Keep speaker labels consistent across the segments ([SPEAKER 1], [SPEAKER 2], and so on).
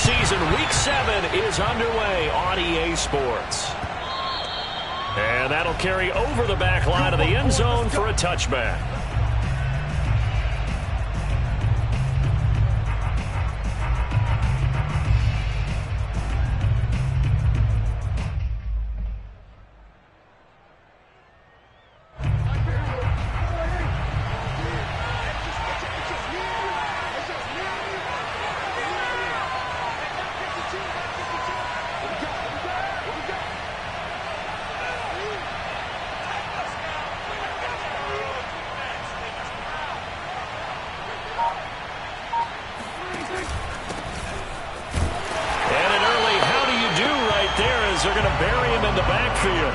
[SPEAKER 1] season, Week 7 is underway on EA Sports. And that'll carry over the back line of the end zone for a touchback. They're going to bury him in the backfield.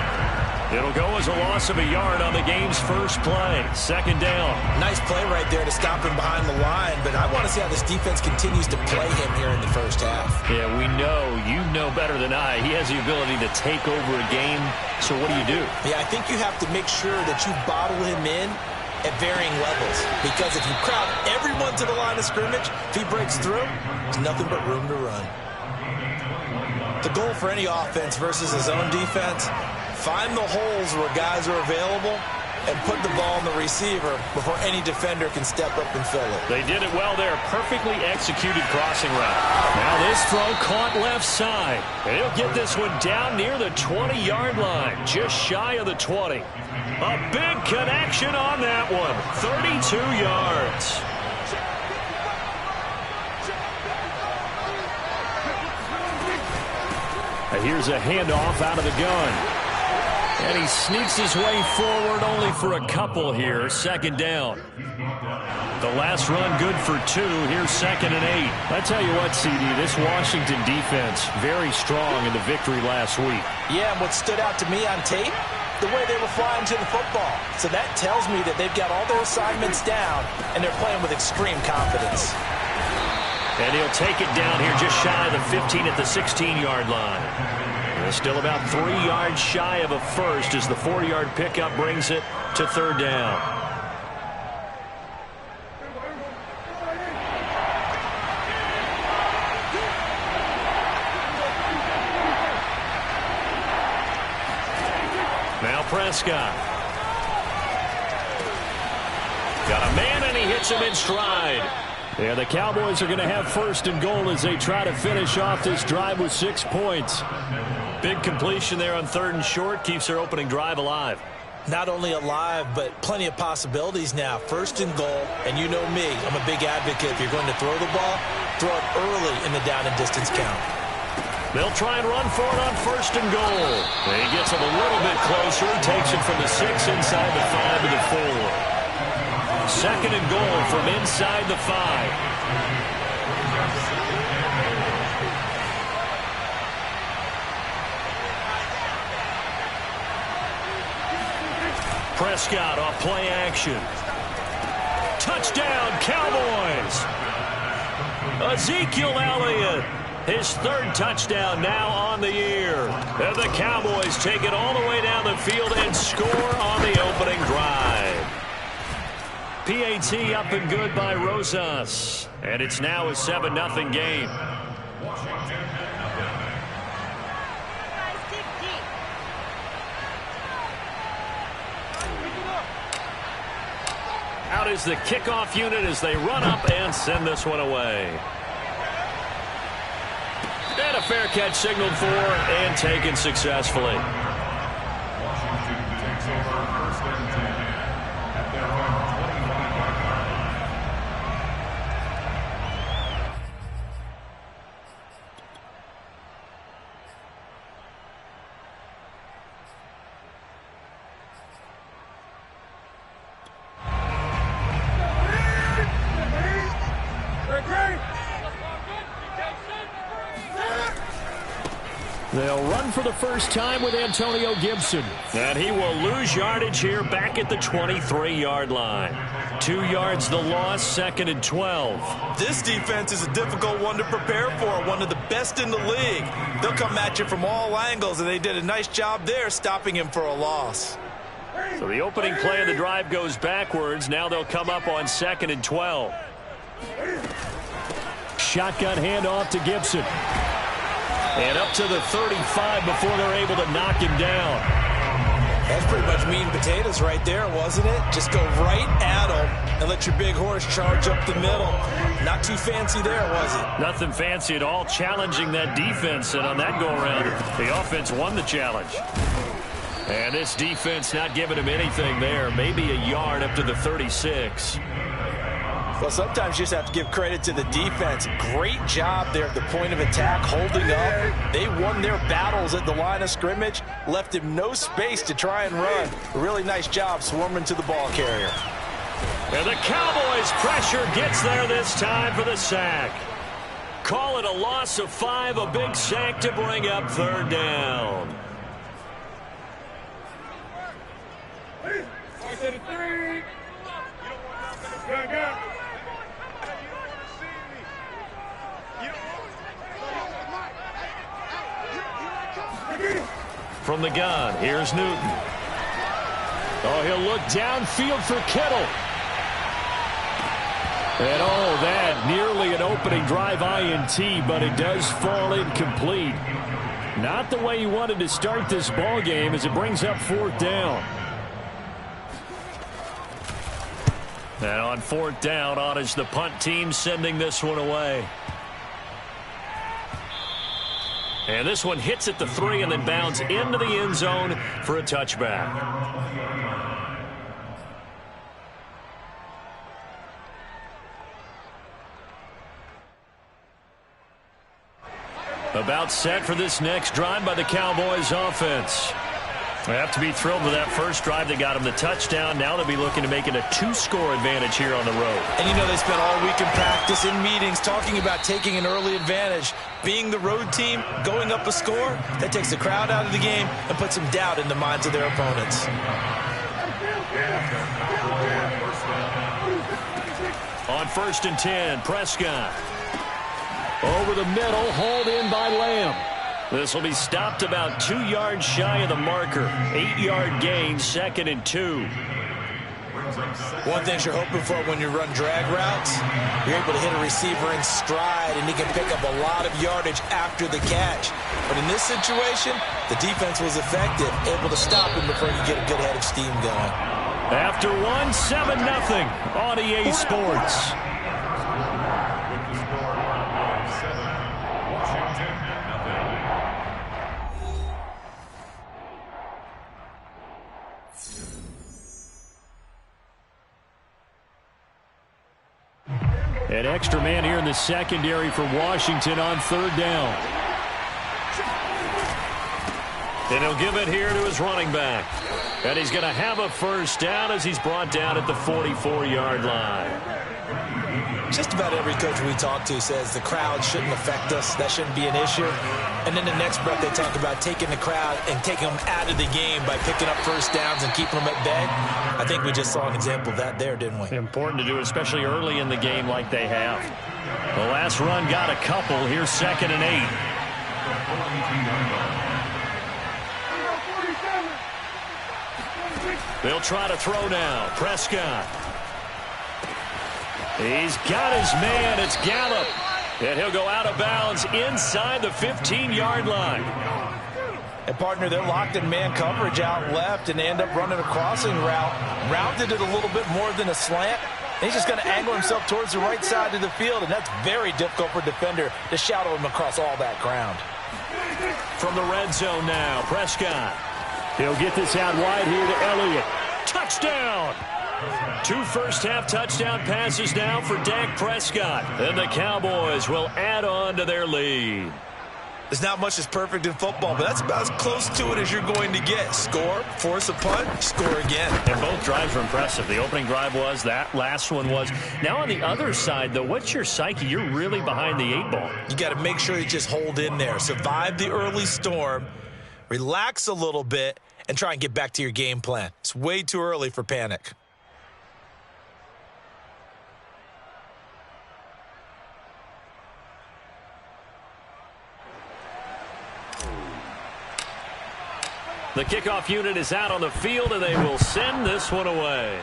[SPEAKER 1] It'll go as a loss of a yard on the game's first play. Second down.
[SPEAKER 2] Nice play right there to stop him behind the line, but I want to see how this defense continues to play him here in the first half.
[SPEAKER 1] Yeah, we know, you know better than I, he has the ability to take over a game. So what do?
[SPEAKER 2] Yeah, I think you have to make sure that you bottle him in at varying levels, because if you crowd everyone to the line of scrimmage, if he breaks through, there's nothing but room to run. The goal for any offense versus his own defense, find the holes where guys are available and put the ball in the receiver before any defender can step up and fill it.
[SPEAKER 1] They did it well there. Perfectly executed crossing route. Now this throw caught left side. He'll get this one down near the 20-yard line, just shy of the 20. A big connection on that one. 32 yards. Here's a handoff out of the gun. And he sneaks his way forward only for a couple here. Second down. The last run good for 2. Here's 2nd and 8. I tell you what, CD, this Washington defense, very strong in the victory last week.
[SPEAKER 2] Yeah, and what stood out to me on tape, the way they were flying to the football. So that tells me that they've got all their assignments down, and they're playing with extreme confidence.
[SPEAKER 1] And he'll take it down here just shy of the 15 at the 16-yard line. And still about 3 yards shy of a first as the 4-yard pickup brings it to third down. Now Prescott. Got a man and he hits him in stride. Yeah, the Cowboys are going to have 1st and goal as they try to finish off this drive with 6 points. Big completion there on 3rd and short keeps their opening drive alive.
[SPEAKER 2] Not only alive, but plenty of possibilities now. 1st and goal, and you know me, I'm a big advocate. If you're going to throw the ball, throw it early in the down and distance count.
[SPEAKER 1] They'll try and run for it on 1st and goal. And he gets him a little bit closer. He takes him from the 6 inside the 5 to the 4. 2nd and goal from inside the 5. Prescott off play action. Touchdown, Cowboys. Ezekiel Elliott, his 3rd touchdown now on the year. And the Cowboys take it all the way down the field and score on the opening drive. PAT up and good by Rosas. And it's now a 7-0 game. Out is the kickoff unit as they run up and send this one away. And a fair catch signaled for and taken successfully. They'll run for the first time with Antonio Gibson. And he will lose yardage here back at the 23-yard line. 2 yards the loss, 2nd and 12.
[SPEAKER 2] This defense is a difficult one to prepare for, one of the best in the league. They'll come at you from all angles, and they did a nice job there stopping him for a loss.
[SPEAKER 1] So the opening play of the drive goes backwards. Now they'll come up on 2nd and 12. shotgun handoff to Gibson. And up to the 35 before they're able to knock him down.
[SPEAKER 2] That's pretty much meat and potatoes right there, wasn't it? Just go right at him and let your big horse charge up the middle. Not too fancy there, was it?
[SPEAKER 1] Nothing fancy at all, challenging that defense. And on that go-around, the offense won the challenge. And this defense not giving him anything there. Maybe a yard up to the 36.
[SPEAKER 2] Well, sometimes you just have to give credit to the defense. Great job there at the point of attack, holding up. They won their battles at the line of scrimmage, left him no space to try and run. A really nice job swarming to the ball carrier.
[SPEAKER 1] And the Cowboys' pressure gets there this time for the sack. Call it a loss of 5, a big sack to bring up 3rd down. From the gun, here's Newton. Oh, he'll look downfield for Kittle. And oh, that nearly an opening drive INT, but it does fall incomplete. Not the way he wanted to start this ball game as it brings up 4th down. And on 4th down, on is the punt team sending this one away. And this one hits at the 3 and then bounds into the end zone for a touchback. About set for this next drive by the Cowboys offense. They have to be thrilled with that first drive that got them the touchdown. Now they'll be looking to make it a 2-score advantage here on the road.
[SPEAKER 2] And you know they spent all week in practice, in meetings, talking about taking an early advantage. Being the road team, going up a score, that takes the crowd out of the game and puts some doubt in the minds of their opponents.
[SPEAKER 1] On 1st and 10, Prescott. Over the middle, hauled in by Lamb. This will be stopped about 2 yards shy of the marker. 8-yard gain, 2nd and 2.
[SPEAKER 2] One thing you're hoping for when you run drag routes, you're able to hit a receiver in stride, and he can pick up a lot of yardage after the catch. But in this situation, the defense was effective, able to stop him before you get a good head of steam going.
[SPEAKER 1] After 1, 7-0 on EA Sports. An extra man here in the secondary for Washington on 3rd down. And he'll give it here to his running back. And he's going to have a 1st down as he's brought down at the 44-yard line.
[SPEAKER 2] Just about every coach we talk to says the crowd shouldn't affect us. That shouldn't be an issue. And then the next breath they talk about taking the crowd and taking them out of the game by picking up 1st downs and keeping them at bay. I think we just saw an example of that there, didn't we?
[SPEAKER 1] Important to do, especially early in the game like they have. The last run got a couple. Here's 2nd and 8. They'll try to throw now. Prescott. He's got his man. It's Gallup. And he'll go out of bounds inside the 15-yard line.
[SPEAKER 2] And, partner, they're locked in man coverage out left, and they end up running a crossing route. Rounded it a little bit more than a slant. And he's just going to angle himself towards the right side of the field, and that's very difficult for a defender to shadow him across all that ground.
[SPEAKER 1] From the red zone now, Prescott. He'll get this out wide here to Elliott. Touchdown! 2 first-half touchdown passes now for Dak Prescott. And the Cowboys will add on to their lead.
[SPEAKER 2] There's not much that's perfect in football, but that's about as close to it as you're going to get. Score, force a punt, score again.
[SPEAKER 1] And both drives were impressive. The opening drive was, that last one was. Now on the other side, though, what's your psyche? You're really behind the 8 ball.
[SPEAKER 2] You got to make sure you just hold in there. Survive the early storm, relax a little bit, and try and get back to your game plan. It's way too early for panic.
[SPEAKER 1] The kickoff unit is out on the field, and they will send this one away.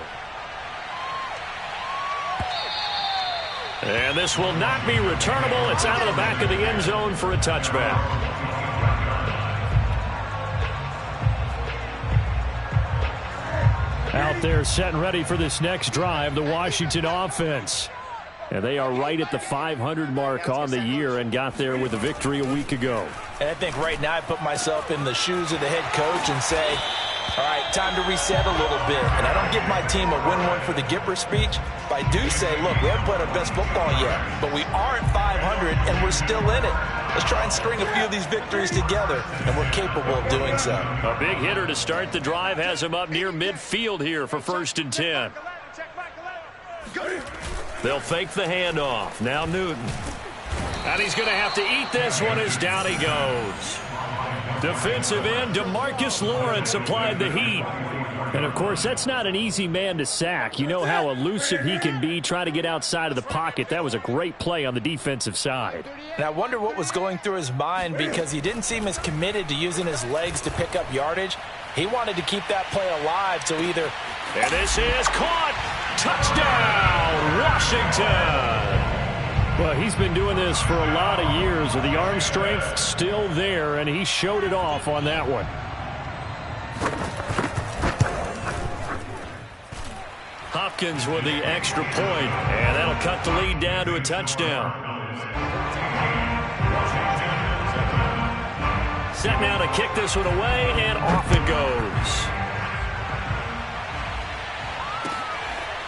[SPEAKER 1] And this will not be returnable. It's out of the back of the end zone for a touchback. Out there set and ready for this next drive, the Washington offense. And they are right at the 500 mark on the year and got there with a victory a week ago.
[SPEAKER 2] And I think right now I put myself in the shoes of the head coach and say, all right, time to reset a little bit. And I don't give my team a win one for the Gipper speech, but I do say, look, we haven't played our best football yet, but we are at 500 and we're still in it. Let's try and string a few of these victories together, and we're capable of doing so.
[SPEAKER 1] A big hitter to start the drive has him up near midfield here for 1st and 10. They'll fake the handoff. Now Newton. And he's going to have to eat this one as down he goes. Defensive end DeMarcus Lawrence applied the heat. And, of course, that's not an easy man to sack. You know how elusive he can be trying to get outside of the pocket. That was a great play on the defensive side.
[SPEAKER 2] And I wonder what was going through his mind, because he didn't seem as committed to using his legs to pick up yardage. He wanted to keep that play alive, so either...
[SPEAKER 1] And this is caught. Touchdown, Washington. Well, he's been doing this for a lot of years with the arm strength still there, and he showed it off on that one. Hopkins with the extra point, and that'll cut the lead down to a touchdown. Set now to kick this one away, and off it goes.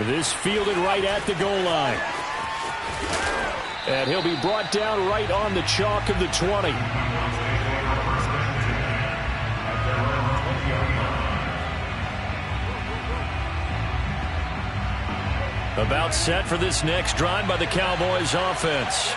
[SPEAKER 1] This fielded right at the goal line. And he'll be brought down right on the chalk of the 20. About set for this next drive by the Cowboys offense.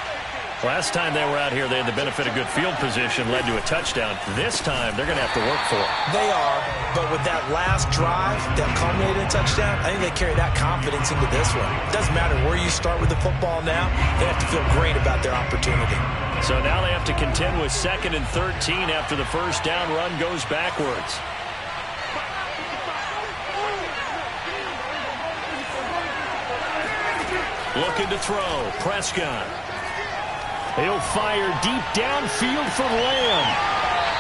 [SPEAKER 1] Last time they were out here, they had the benefit of good field position, led to a touchdown. This time, they're going to have to work for it.
[SPEAKER 2] They are, but with that last drive that culminated in a touchdown, I think they carry that confidence into this one. It doesn't matter where you start with the football now. They have to feel great about their opportunity.
[SPEAKER 1] So now they have to contend with 2nd and 13 after the first down run goes backwards. Looking to throw. Prescott. He'll fire deep downfield for Lamb.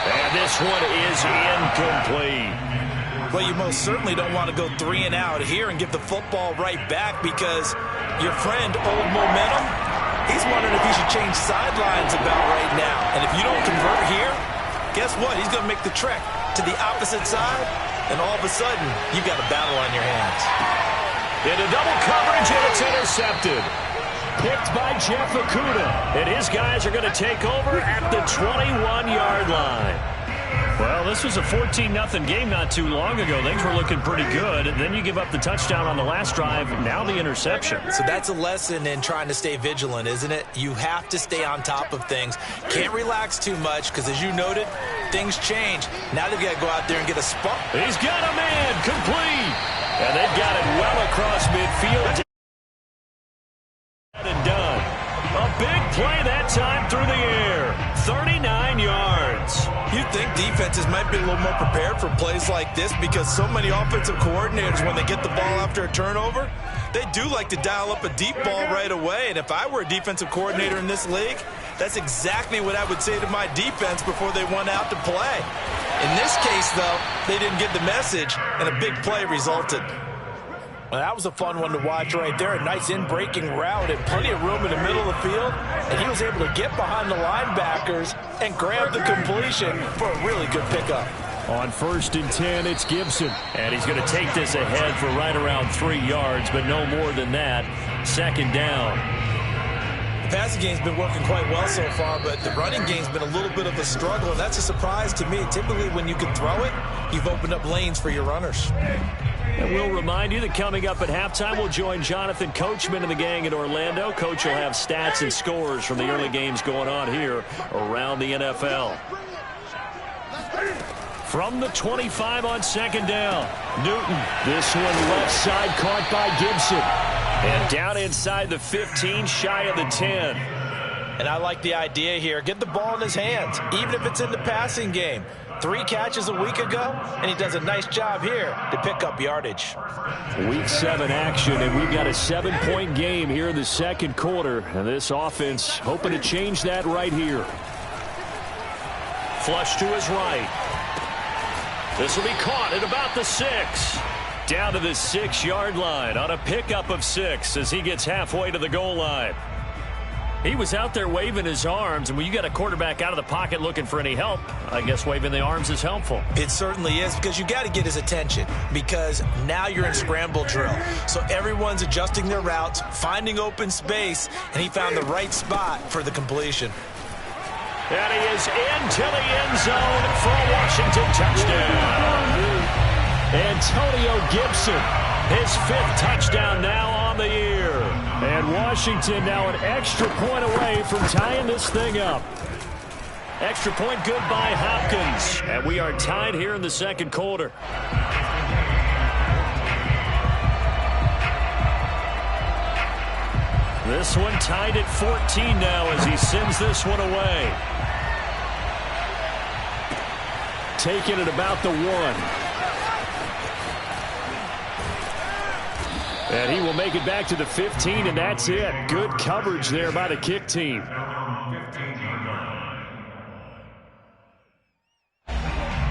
[SPEAKER 1] And this one is incomplete.
[SPEAKER 2] Well, you most certainly don't want to go 3 and out here and give the football right back, because your friend, Old Momentum, he's wondering if he should change sidelines about right now. And if you don't convert here, guess what? He's going to make the trek to the opposite side, and all of a sudden, you've got a battle on your hands.
[SPEAKER 1] Into double coverage, and it's intercepted. Picked by Jeff Okudah. And his guys are going to take over at the 21-yard line. Well, this was a 14-0 game not too long ago. Things were looking pretty good. And then you give up the touchdown on the last drive. Now the interception.
[SPEAKER 2] So that's a lesson in trying to stay vigilant, isn't it? You have to stay on top of things. Can't relax too much, because as you noted, things change. Now they've got to go out there and get a spot.
[SPEAKER 1] He's got a man complete. And they've got it well across midfield. And done. A big play that time through the air. 39 yards.
[SPEAKER 2] You'd think defenses might be a little more prepared for plays like this, because so many offensive coordinators, when they get the ball after a turnover, they do like to dial up a deep ball right away. And if I were a defensive coordinator in this league, that's exactly what I would say to my defense before they went out to play. In this case, though, they didn't get the message, and a big play resulted. Well, that was a fun one to watch right there. A nice in-breaking route and plenty of room in the middle of the field. And he was able to get behind the linebackers and grab the completion for a really good pickup.
[SPEAKER 1] On 1st and 10, it's Gibson. And he's going to take this ahead for right around 3 yards, but no more than that. 2nd down.
[SPEAKER 2] The passing game's been working quite well so far, but the running game's been a little bit of a struggle, and that's a surprise to me. Typically, when you can throw it, you've opened up lanes for your runners.
[SPEAKER 1] And we'll remind you that coming up at halftime, we'll join Jonathan Coachman and the gang in Orlando. Coach will have stats and scores from the early games going on here around the NFL. From the 25 on 2nd down, Newton. This one left side caught by Gibson. And down inside the 15, shy of the 10.
[SPEAKER 2] And I like the idea here. Get the ball in his hands, even if it's in the passing game. 3 catches a week ago, and he does a nice job here to pick up yardage.
[SPEAKER 1] Week 7 action, and we've got a 7-point game here in the second quarter. And this offense hoping to change that right here. Flush to his right. This will be caught at about the 6. Down to the 6-yard line on a pickup of 6 as he gets halfway to the goal line. He was out there waving his arms, and when you got a quarterback out of the pocket looking for any help, I guess waving the arms is helpful.
[SPEAKER 2] It certainly is, because you got to get his attention, because now you're in scramble drill. So everyone's adjusting their routes, finding open space, and he found the right spot for the completion.
[SPEAKER 1] And he is into the end zone for a Washington touchdown. Antonio Gibson, his 5th touchdown now on the year. And Washington now an extra point away from tying this thing up. Extra point good by Hopkins. And we are tied here in the second quarter. This one tied at 14 now as he sends this one away. Taking it about the 1. And he will make it back to the 15, and that's it. Good coverage there by the kick team.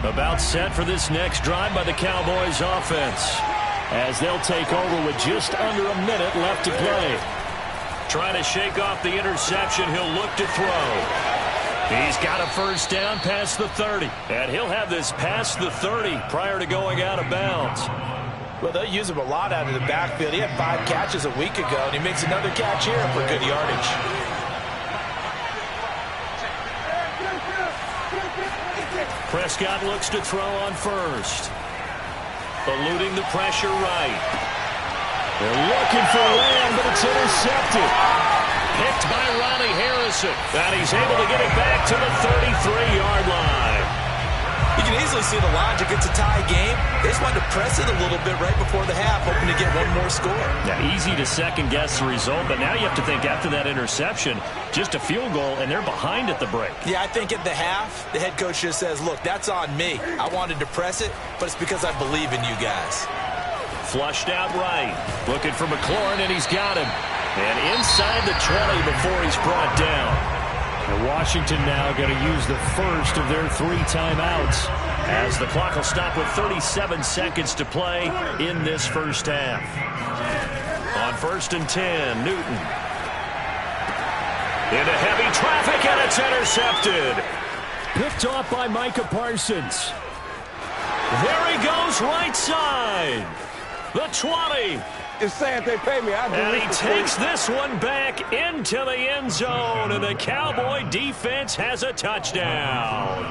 [SPEAKER 1] About set for this next drive by the Cowboys offense, as they'll take over with just under a minute left to play. Trying to shake off the interception, he'll look to throw. He's got a first down past the 30, and he'll have this past the 30 prior to going out of bounds.
[SPEAKER 2] Well, they'll use him a lot out of the backfield. He had 5 catches a week ago, and he makes another catch here for good yardage.
[SPEAKER 1] Prescott looks to throw on first. Eluding the pressure right. They're looking for Lamb, but it's intercepted. Picked by Ronnie Harrison. And he's able to get it back to the 33-yard line.
[SPEAKER 2] You can easily see the logic. It's a tie game. They just wanted to press it a little bit right before the half, hoping to get one more score.
[SPEAKER 1] Yeah, easy to second-guess the result, but now you have to think after that interception, just a field goal, and they're behind at the break.
[SPEAKER 2] Yeah, I think at the half, the head coach just says, look, that's on me. I wanted to press it, but it's because I believe in you guys.
[SPEAKER 1] Flushed out right. Looking for McLaurin, and he's got him. And inside the 20 before he's brought down. And Washington now going to use the first of their 3 timeouts, as the clock will stop with 37 seconds to play in this first half. On 1st and 10, Newton. Into heavy traffic, and it's intercepted. Picked off by Micah Parsons. There he goes, right side. The 20.
[SPEAKER 3] It's saying they pay me.
[SPEAKER 1] And he takes this one back into the end zone, and the Cowboy defense has a touchdown.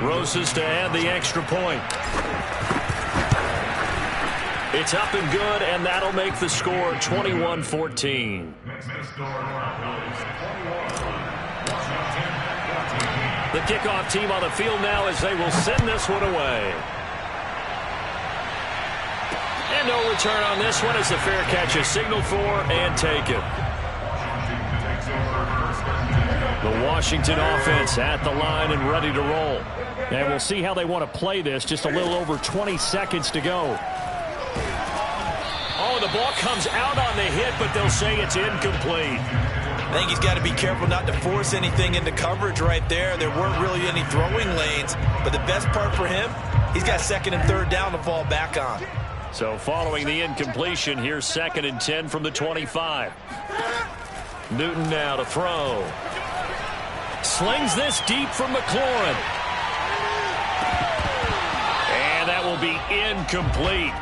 [SPEAKER 1] Rosas to add the extra point. It's up and good, and that'll make the score 21-14. The kickoff team on the field now as they will send this one away. And no return on this one as the fair catch is signaled for and taken. The Washington offense at the line and ready to roll. And we'll see how they want to play this. Just a little over 20 seconds to go. Oh, the ball comes out on the hit, but they'll say it's incomplete.
[SPEAKER 2] I think he's got to be careful not to force anything into coverage right there. There weren't really any throwing lanes, but the best part for him, he's got 2nd and 3rd down to fall back on.
[SPEAKER 1] So following the incompletion, here's 2nd and 10 from the 25. Newton now to throw. Slings this deep from McLaurin. And that will be incomplete.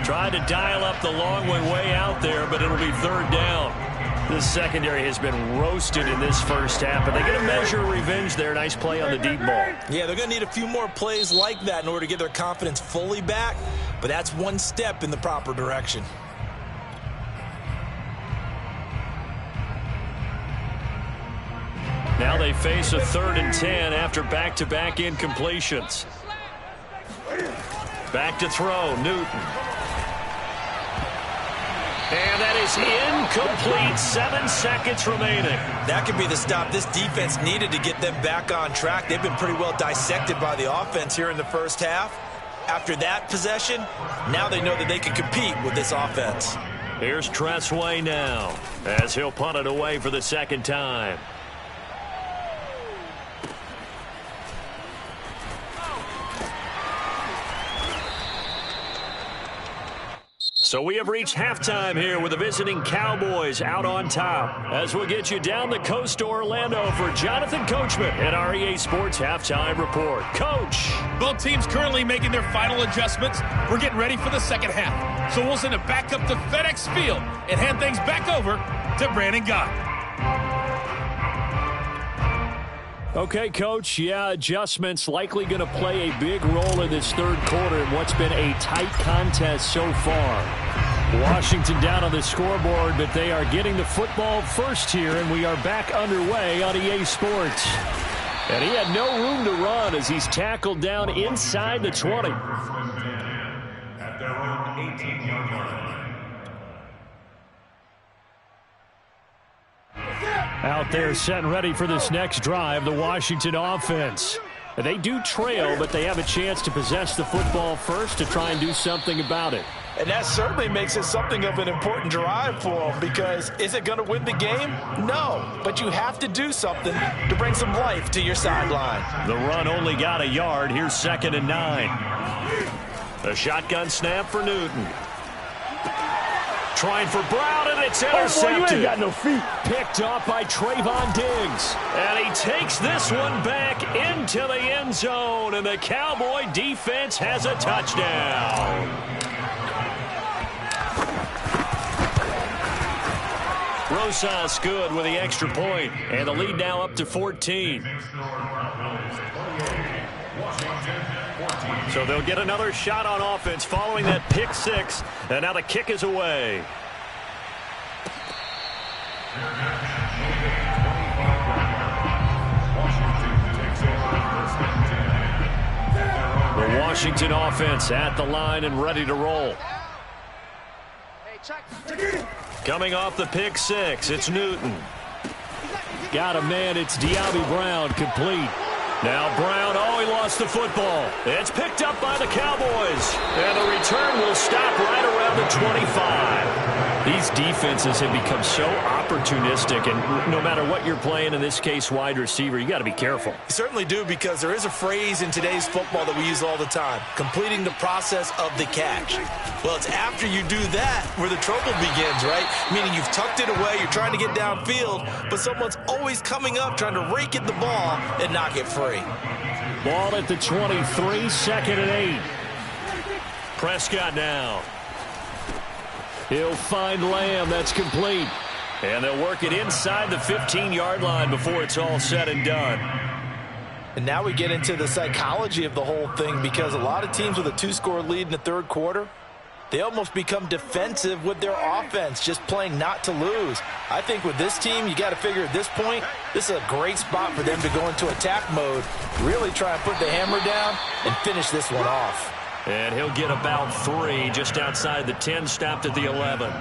[SPEAKER 1] Tried to dial up the long one way out there, but it'll be 3rd down. This secondary has been roasted in this first half, but they get a measure of revenge there. Nice play on the deep ball.
[SPEAKER 2] Yeah, they're going to need a few more plays like that in order to get their confidence fully back, but that's one step in the proper direction.
[SPEAKER 1] Now they face a 3rd and 10 after back-to-back incompletions. Back to throw, Newton. And that is incomplete. 7 seconds remaining.
[SPEAKER 2] That could be the stop this defense needed to get them back on track. They've been pretty well dissected by the offense here in the first half. After that possession, now they know that they can compete with this offense.
[SPEAKER 1] Here's Tressway now as he'll punt it away for the second time. So we have reached halftime here with the visiting Cowboys out on top. As we'll get you down the coast to Orlando for Jonathan Coachman at our EA Sports Halftime Report. Coach.
[SPEAKER 3] Both teams currently making their final adjustments. We're getting ready for the second half. So we'll send it back up to FedEx Field and hand things back over to Brandon Gott.
[SPEAKER 1] Okay, Coach, adjustments likely going to play a big role in this third quarter in what's been a tight contest so far. Washington down on the scoreboard, but they are getting the football first here, and we are back underway on EA Sports. And he had no room to run as he's tackled down inside the 20.
[SPEAKER 4] At their own 18-yard line.
[SPEAKER 1] Out there set and ready for this next drive, the Washington offense. They do trail, but they have a chance to possess the football first to try and do something about it.
[SPEAKER 2] And that certainly makes it something of an important drive for them, because is it going to win the game? No, but you have to do something to bring some life to your sideline.
[SPEAKER 1] The run only got a yard. Here's 2nd and 9. A shotgun snap for Newton. Trying for Brown, and it's intercepted.
[SPEAKER 5] Oh, boy, you ain't got no feet.
[SPEAKER 1] Picked off by Trayvon Diggs. And he takes this one back into the end zone, and the Cowboy defense has a touchdown. Rosas good with the extra point, and the lead now up to 14. So they'll get another shot on offense following that pick six, and now the kick is away. The Washington offense at the line and ready to roll. Coming off the pick six, it's Newton. Got a man, it's Diaby Brown, complete. Now Brown, he lost the football. It's picked up by the Cowboys. And the return will stop right around the 25. These defenses have become so opportunistic, and no matter what you're playing, in this case wide receiver, you got to be careful.
[SPEAKER 2] You certainly do, because there is a phrase in today's football that we use all the time: completing the process of the catch. Well, it's after you do that where the trouble begins, right? Meaning you've tucked it away, you're trying to get downfield, but someone's always coming up trying to rake at the ball and knock it free.
[SPEAKER 1] Ball at the 23, 2nd and 8. Prescott now. He'll find Lamb. That's complete. And they'll work it inside the 15-yard line before it's all said and done.
[SPEAKER 2] And now we get into the psychology of the whole thing, because a lot of teams with a 2-score lead in the third quarter, they almost become defensive with their offense, just playing not to lose. I think with this team, you got to figure at this point, this is a great spot for them to go into attack mode, really try and put the hammer down and finish this one off.
[SPEAKER 1] And he'll get about 3 just outside the 10, stopped at the 11.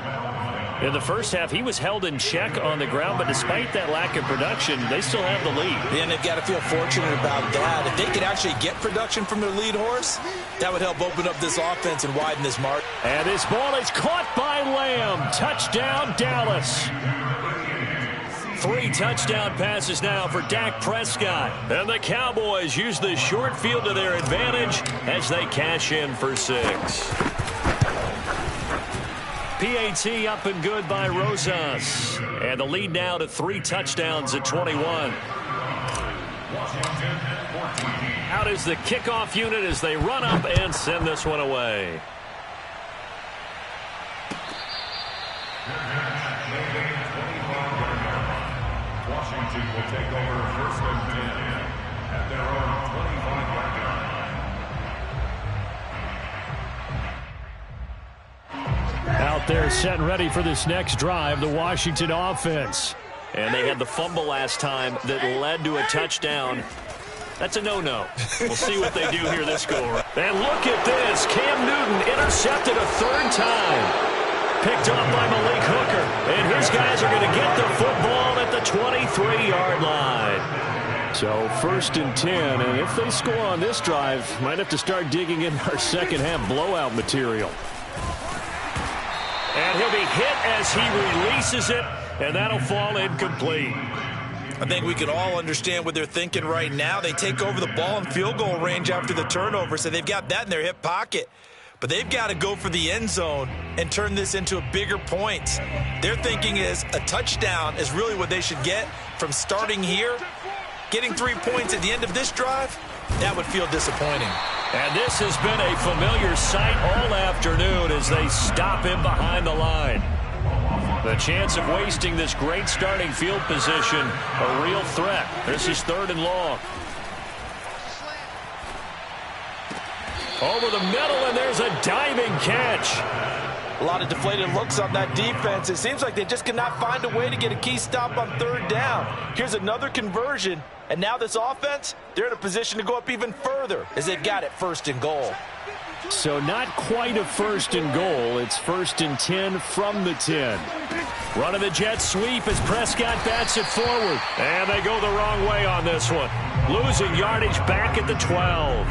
[SPEAKER 1] In the first half, he was held in check on the ground, but despite that lack of production, they still have the lead.
[SPEAKER 2] And they've got to feel fortunate about that. If they could actually get production from their lead horse, that would help open up this offense and widen this mark.
[SPEAKER 1] And this ball is caught by Lamb. Touchdown, Dallas. 3 touchdown passes now for Dak Prescott. And the Cowboys use the short field to their advantage as they cash in for 6. PAT up and good by Rosas. And the lead now to 3 touchdowns at 21. Out is the kickoff unit as they run up and send this one away.
[SPEAKER 4] Washington will take over 1st and 10 at their own 25-yard line.
[SPEAKER 1] Out there set and ready for this next drive, the Washington offense. And they had the fumble last time that led to a touchdown. That's a no-no. We'll see what they do here this go around. And look at this. Cam Newton intercepted a 3rd time. picked off by Malik Hooker. And his guys are going to get the football at the 23-yard line. So 1st and 10, and if they score on this drive, might have to start digging in our second-half blowout material. And he'll be hit as he releases it, and that'll fall incomplete.
[SPEAKER 2] I think we can all understand what they're thinking right now. They take over the ball in field goal range after the turnover, so they've got that in their hip pocket. But they've got to go for the end zone and turn this into a bigger points. Their thinking is a touchdown is really what they should get from starting here. Getting 3 points at the end of this drive, that would feel disappointing.
[SPEAKER 1] And this has been a familiar sight all afternoon as they stop him behind the line. The chance of wasting this great starting field position, a real threat. This is 3rd and long. Over the middle, and there's a diving catch.
[SPEAKER 2] A lot of deflated looks on that defense. It seems like they just cannot find a way to get a key stop on 3rd down. Here's another conversion, and now this offense, they're in a position to go up even further as they've got it 1st and goal.
[SPEAKER 1] So not quite a 1st and goal. It's 1st and 10 from the 10. Running the jet sweep as Prescott bats it forward. And they go the wrong way on this one. Losing yardage back at the 12.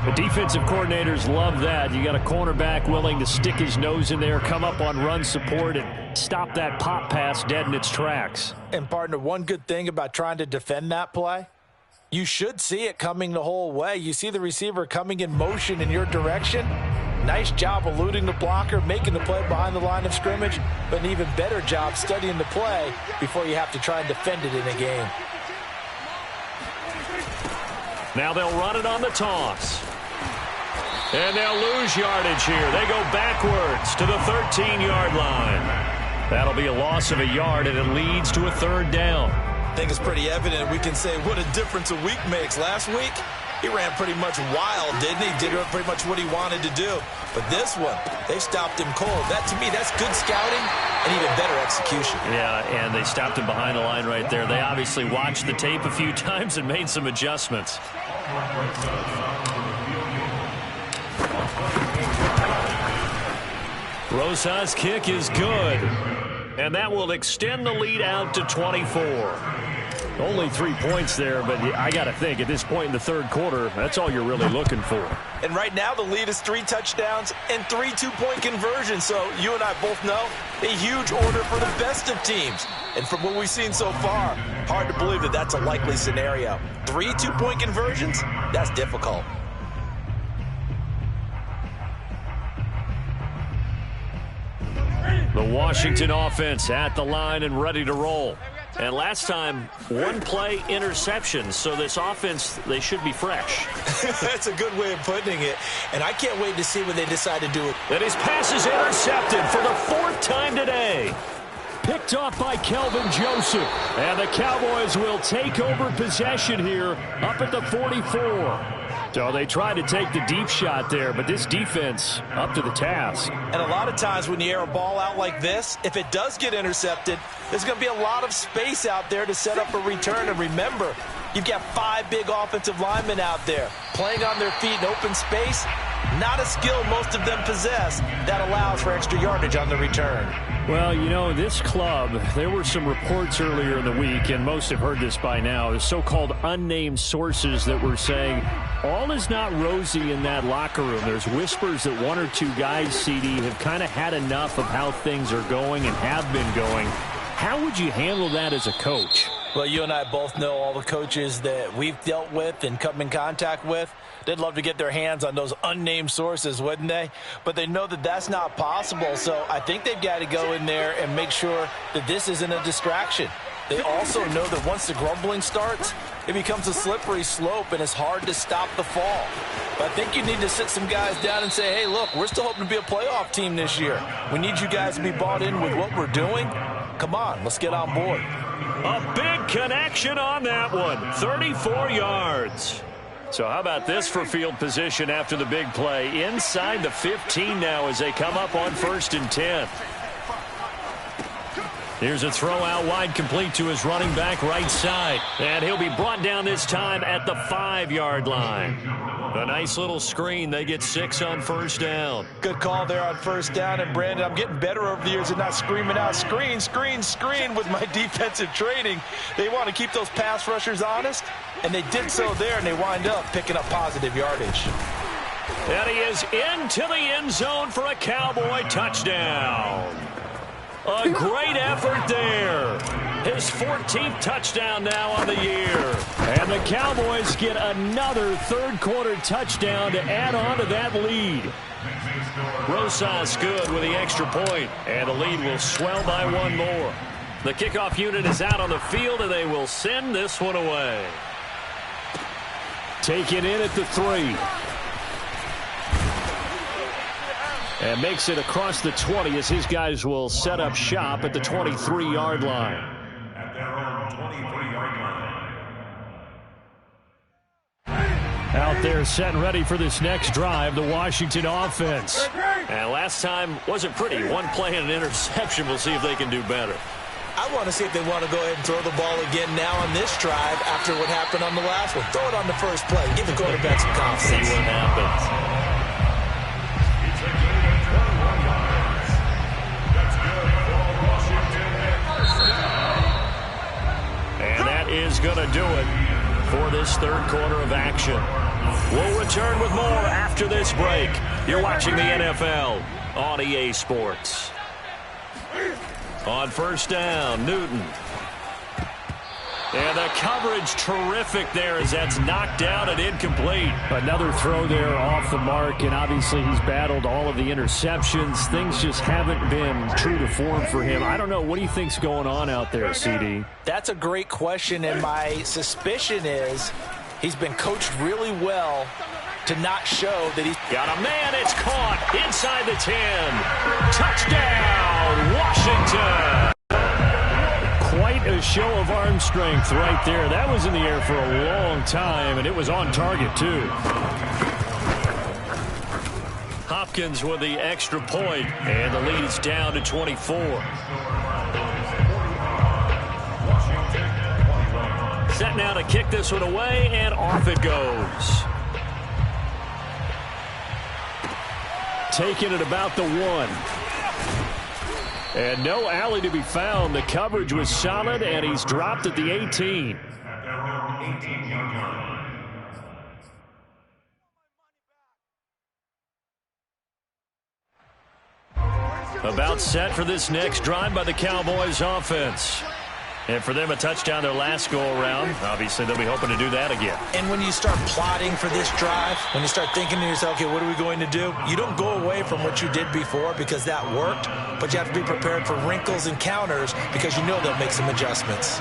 [SPEAKER 1] The defensive coordinators love that. You got a cornerback willing to stick his nose in there, come up on run support, and stop that pop pass dead in its tracks.
[SPEAKER 2] And, partner, one good thing about trying to defend that play, you should see it coming the whole way. You see the receiver coming in motion in your direction. Nice job eluding the blocker, making the play behind the line of scrimmage, but an even better job studying the play before you have to try and defend it in a game.
[SPEAKER 1] Now they'll run it on the toss. And they'll lose yardage here. They go backwards to the 13-yard line. That'll be a loss of a yard, and it leads to a 3rd down.
[SPEAKER 2] I think it's pretty evident. We can say what a difference a week makes. Last week, he ran pretty much wild, didn't he? Did pretty much what he wanted to do. But this one, they stopped him cold. That, to me, that's good scouting and even better execution. Yeah,
[SPEAKER 1] and they stopped him behind the line right there. They obviously watched the tape a few times and made some adjustments. Rosa's kick is good. And that will extend the lead out to 24. Only 3 points there, but I got to think at this point in the 3rd quarter, that's all you're really looking for.
[SPEAKER 2] And right now the lead is 3 touchdowns and 3 two-point conversions. So you and I both know a huge order for the best of teams. And from what we've seen so far, hard to believe that that's a likely scenario. 3 two-point conversions? That's difficult.
[SPEAKER 1] The Washington offense at the line and ready to roll. And last time, 1 play interception. So this offense, they should be fresh.
[SPEAKER 2] That's a good way of putting it. And I can't wait to see when they decide to do it.
[SPEAKER 1] And his pass is intercepted for the 4th time today. Picked off by Kelvin Joseph. And the Cowboys will take over possession here up at the 44. So they tried to take the deep shot there, but this defense up to the task.
[SPEAKER 2] And a lot of times when you air a ball out like this, if it does get intercepted, there's going to be a lot of space out there to set up a return. And remember, you've got 5 big offensive linemen out there playing on their feet in open space. Not a skill most of them possess that allows for extra yardage on the return.
[SPEAKER 1] Well, you know, this club, there were some reports earlier in the week, and most have heard this by now, the so-called unnamed sources that were saying all is not rosy in that locker room. There's whispers that 1 or 2 guys, CD, have kind of had enough of how things are going and have been going. How would you handle that as a coach?
[SPEAKER 2] Well, you and I both know all the coaches that we've dealt with and come in contact with. They'd love to get their hands on those unnamed sources, wouldn't they? But they know that that's not possible, so I think they've got to go in there and make sure that this isn't a distraction. They also know that once the grumbling starts, it becomes a slippery slope, and it's hard to stop the fall. But I think you need to sit some guys down and say, hey, look, we're still hoping to be a playoff team this year. We need you guys to be bought in with what we're doing. Come on, let's get on board.
[SPEAKER 1] A big connection on that one, 34 yards. So how about this for field position after the big play? Inside the 15 now as they come up on 1st and 10. Here's a throw out wide, complete to his running back right side. And he'll be brought down this time at the 5-yard line. A nice little screen. They get 6 on first down.
[SPEAKER 2] Good call there on first down. And, Brandon, I'm getting better over the years at not screaming out, screen, screen, screen with my defensive training. They want to keep those pass rushers honest, and they did so there, and they wind up picking up positive yardage.
[SPEAKER 1] And he is into the end zone for a Cowboy touchdown. A great effort there. His 14th touchdown now on the year. And the Cowboys get another third-quarter touchdown to add on to that lead. Rosas good with the extra point, and the lead will swell by 1 more. The kickoff unit is out on the field, and they will send this one away. Taken in at the 3. And makes it across the 20 as his guys will set up shop at the 23-yard line.
[SPEAKER 4] At their own 23-yard line.
[SPEAKER 1] Out there set and ready for this next drive, the Washington offense. And last time wasn't pretty. 1 play and an interception. We'll see if they can do better.
[SPEAKER 2] I want to see if they want to go ahead and throw the ball again now on this drive after what happened on the last one. Throw it on the first play. Give the quarterback some confidence.
[SPEAKER 1] See what happens. Is going to do it for this third quarter of action. We'll return with more after this break. You're watching the NFL on EA Sports. On first down, Newton. And the coverage terrific there as that's knocked down and incomplete. Another throw there off the mark, and obviously he's battled all of the interceptions. Things just haven't been true to form for him. I don't know. What do you think's going on out there, CD?
[SPEAKER 2] That's a great question, and my suspicion is he's been coached really well to not show that he's
[SPEAKER 1] got a man. It's caught inside the 10. Touchdown, Washington. Quite a show of arm strength right there. That was in the air for a long time, and it was on target, too. Hopkins with the extra point, and the lead is down to 24. Set now to kick this one away, and off it goes. Taking it about the 1. And no alley to be found. The coverage was solid, and he's dropped at the 18.
[SPEAKER 4] At their own 18-yard line.
[SPEAKER 1] About set for this next drive by the Cowboys offense. And for them, a touchdown their last go-around. Obviously, they'll be hoping to do that again.
[SPEAKER 2] And when you start plotting for this drive, when you start thinking to yourself, okay, what are we going to do? You don't go away from what you did before because that worked, but you have to be prepared for wrinkles and counters because you know they'll make some adjustments.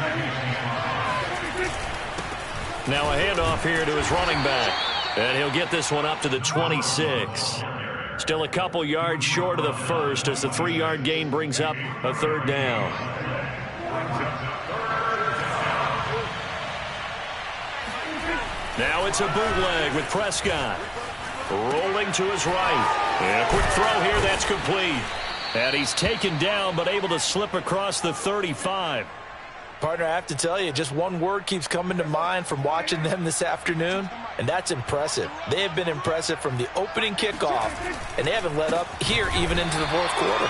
[SPEAKER 1] Now a handoff here to his running back. And he'll get this one up to the 26. Still a couple yards short of the first as the 3-yard gain brings up a third down. Now it's a bootleg with Prescott. Rolling to his right. And a quick throw here, that's complete. And he's taken down, but able to slip across the 35.
[SPEAKER 2] Partner, I have to tell you, just one word keeps coming to mind from watching them this afternoon, and that's impressive. They have been impressive from the opening kickoff, and they haven't let up here even into the fourth quarter.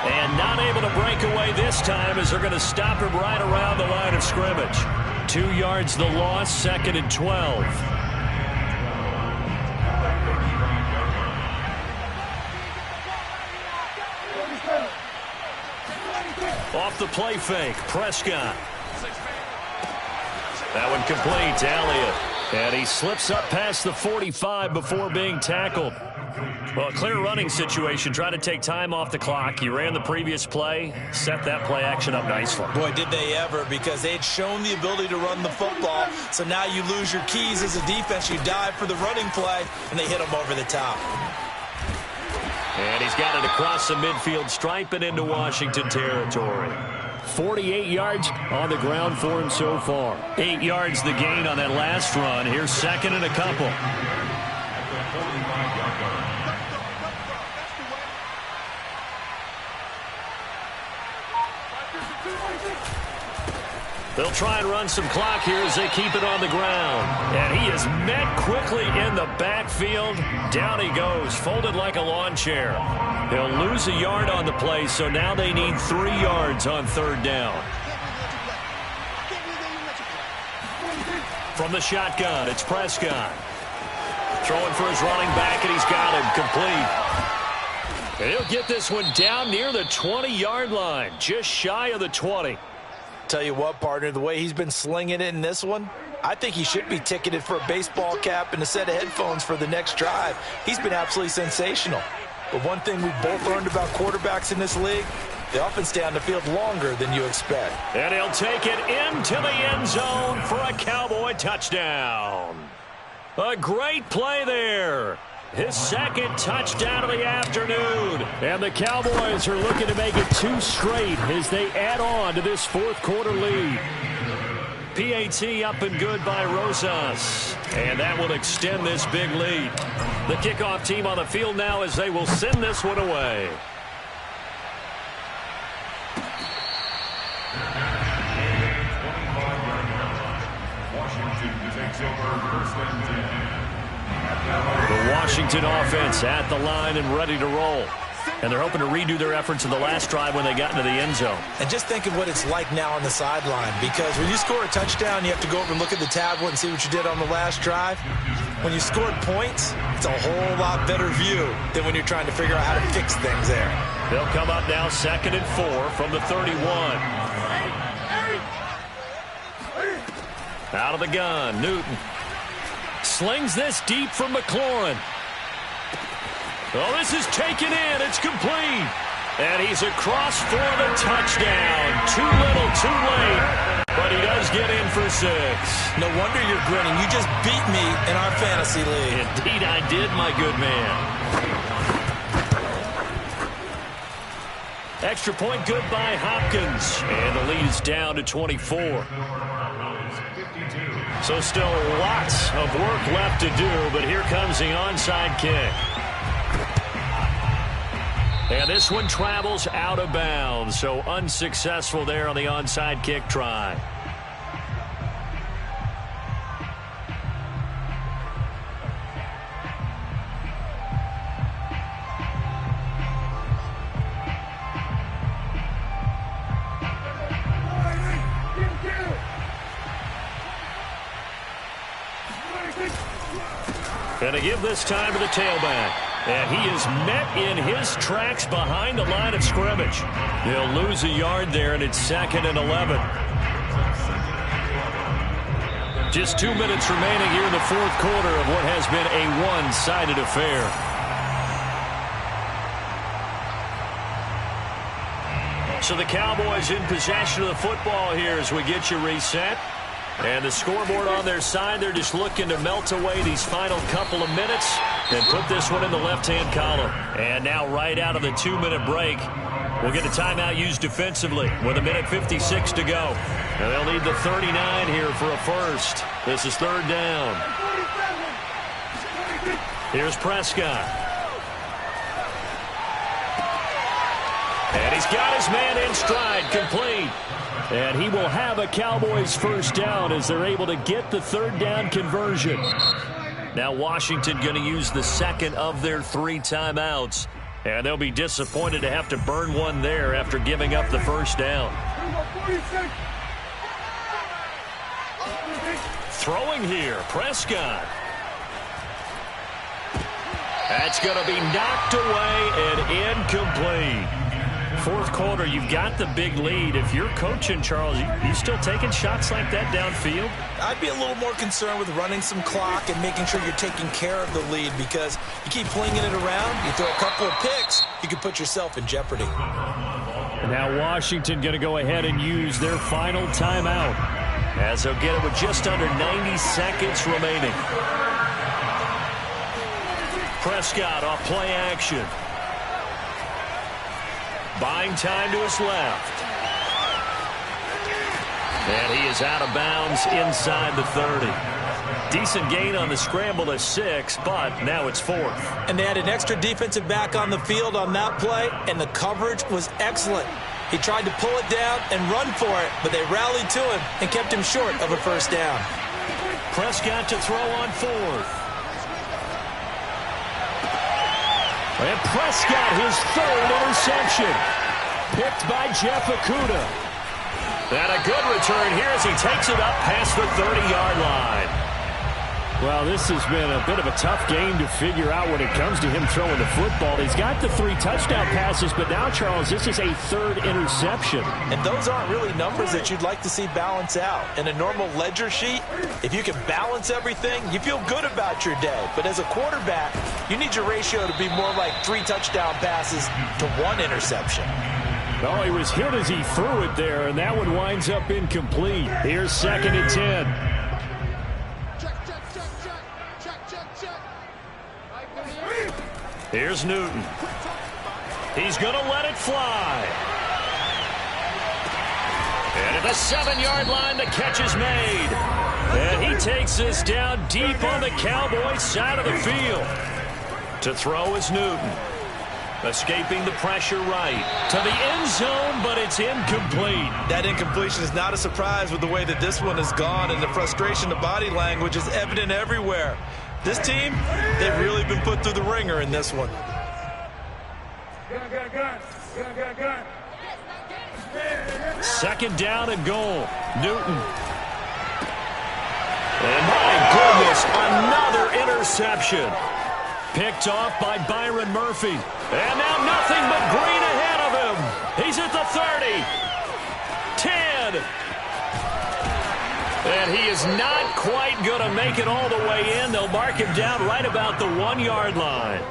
[SPEAKER 1] And not able to break away this time as they're going to stop him right around the line of scrimmage. 2 yards the loss, 2nd and 12. Off the play fake, Prescott. That one complete, Elliott. And he slips up past the 45 before being tackled. Well, a clear running situation. Try to take time off the clock. He ran the previous play, set that play action up nicely.
[SPEAKER 2] Boy, did they ever, because they had shown the ability to run the football. So now you lose your keys as a defense. You dive for the running play, and they hit them over the top.
[SPEAKER 1] And he's got it across the midfield stripe and into Washington territory. 48 yards on the ground for him so far. 8 yards the gain on that last run. Here's 2nd and a couple. They'll try and run some clock here as they keep it on the ground. And he is met quickly in the backfield. Down he goes, folded like a lawn chair. He'll lose a yard on the play, so now they need 3 yards on third down. From the shotgun, it's Prescott. Throwing for his running back, and he's got him complete. And he'll get this one down near the 20-yard line, just shy of the 20.
[SPEAKER 2] Tell you what, partner, the way he's been slinging it in this one, I think he should be ticketed for a baseball cap and a set of headphones for the next drive. He's been absolutely sensational. But one thing we've both learned about quarterbacks in this league, they often stay on the field longer than you expect.
[SPEAKER 1] And he'll take it into the end zone for a Cowboy touchdown. A great play there. His second touchdown of the afternoon. And the Cowboys are looking to make it 2 straight as they add on to this fourth quarter lead. PAT up and good by Rosas. And that will extend this big lead. The kickoff team on the field now as they will send this one away.
[SPEAKER 4] Washington takes over first and 10.
[SPEAKER 1] The Washington offense at the line and ready to roll. And they're hoping to redo their efforts in the last drive when they got into the end zone.
[SPEAKER 2] And just think of what it's like now on the sideline, because when you score a touchdown, you have to go over and look at the tablet and see what you did on the last drive. When you scored points, it's a whole lot better view than when you're trying to figure out how to fix things there.
[SPEAKER 1] They'll come up now 2nd and 4 from the 31. Out of the gun, Newton. Slings this deep from McLaurin. Oh, this is taken in. It's complete. And he's across for the touchdown. Too little, too late. But he does get in for 6.
[SPEAKER 2] No wonder you're grinning. You just beat me in our fantasy league.
[SPEAKER 1] Indeed I did, my good man. Extra point good by Hopkins. And the lead is down to 24. So still lots of work left to do, but here comes the onside kick. And this one travels out of bounds, so unsuccessful there on the onside kick try. And to give this time to the tailback. And he is met in his tracks behind the line of scrimmage. He'll lose a yard there, and it's 2nd and 11. Just 2 minutes remaining here in the fourth quarter of what has been a one-sided affair. So the Cowboys in possession of the football here as we get you reset. And the scoreboard on their side, they're just looking to melt away these final couple of minutes and put this one in the left-hand column. And now right out of the 2-minute break, we'll get a timeout used defensively with 1:56 to go. And they'll need the 39 here for a first. This is 3rd down. Here's Prescott. And he's got his man in stride, complete. And he will have a Cowboys first down as they're able to get the 3rd down conversion. Now Washington going to use the 2nd of their 3 timeouts. And they'll be disappointed to have to burn one there after giving up the first down. Throwing here, Prescott. That's going to be knocked away and incomplete. Fourth quarter, you've got the big lead. If you're coaching, Charles, you still taking shots like that downfield?
[SPEAKER 2] I'd be a little more concerned with running some clock and making sure you're taking care of the lead, because you keep flinging it around, you throw a couple of picks, you could put yourself in jeopardy.
[SPEAKER 1] And now Washington going to go ahead and use their final timeout as they'll get it with just under 90 seconds remaining. Prescott off play action. Buying time to his left. And he is out of bounds inside the 30. Decent gain on the scramble to 6, but now it's 4th.
[SPEAKER 2] And they had an extra defensive back on the field on that play, and the coverage was excellent. He tried to pull it down and run for it, but they rallied to him and kept him short of a first down.
[SPEAKER 1] Prescott to throw on fourth. And Prescott, his third interception. Picked by Jeff Okudah. And a good return here as he takes it up past the 30-yard line. Well, this has been a bit of a tough game to figure out when it comes to him throwing the football. He's got the 3 touchdown passes, but now, Charles, this is a third interception.
[SPEAKER 2] And those aren't really numbers that you'd like to see balance out. In a normal ledger sheet, if you can balance everything, you feel good about your day. But as a quarterback, you need your ratio to be more like 3 touchdown passes to 1 interception.
[SPEAKER 1] Oh, he was hit as he threw it there, and that one winds up incomplete. Here's 2nd and 10. Here's Newton. He's going to let it fly. And at the 7-yard line, the catch is made. And he takes this down deep on the Cowboys' side of the field. To throw is Newton. Escaping the pressure right. To the end zone, but it's incomplete.
[SPEAKER 2] That incompletion is not a surprise with the way that this one has gone, and the frustration, the body language is evident everywhere. This team, they've really been put through the ringer in this one.
[SPEAKER 1] Second down and goal. Newton. And my goodness, another interception. Picked off by Byron Murphy. And now nothing but green ahead of him. He's at the 30. 10. And he is not quite going to make it all the way in. They'll mark him down right about the 1-yard line.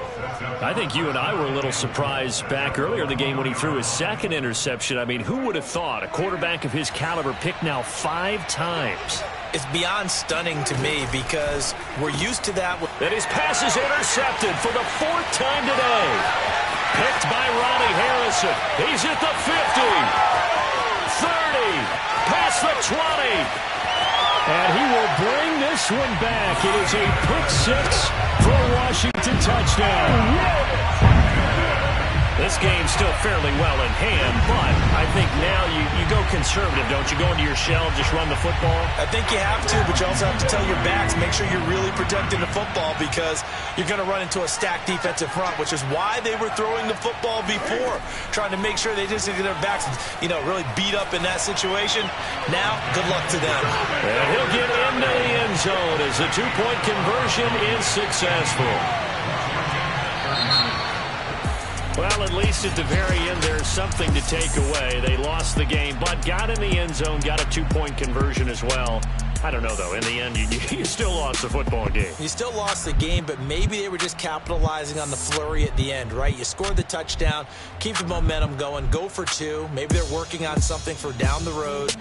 [SPEAKER 1] I think you and I were a little surprised back earlier in the game when he threw his 2nd interception. I mean, who would have thought a quarterback of his caliber picked now 5 times?
[SPEAKER 2] It's beyond stunning to me because we're used to that.
[SPEAKER 1] And his pass is intercepted for the 4th time today. Picked by Ronnie Harrison. He's at the 50. 30. Past the 20. And he will bring this one back. It is a pick 6 for a Washington touchdown. This game's still fairly well in hand, but I think now you go conservative, don't you? Go into your shell, just run the football?
[SPEAKER 2] I think you have to, but you also have to tell your backs, make sure you're really protecting the football because you're going to run into a stacked defensive front, which is why they were throwing the football before, trying to make sure they just get their backs, really beat up in that situation. Now, good luck to them.
[SPEAKER 1] And he'll get into the end zone as the 2-point conversion is successful. Well, at least at the very end, there's something to take away. They lost the game, but got in the end zone, got a 2-point conversion as well. I don't know, though. In the end, you still lost the football game.
[SPEAKER 2] You still lost the game, but maybe they were just capitalizing on the flurry at the end, right? You scored the touchdown, keep the momentum going, go for 2. Maybe they're working on something for down the road.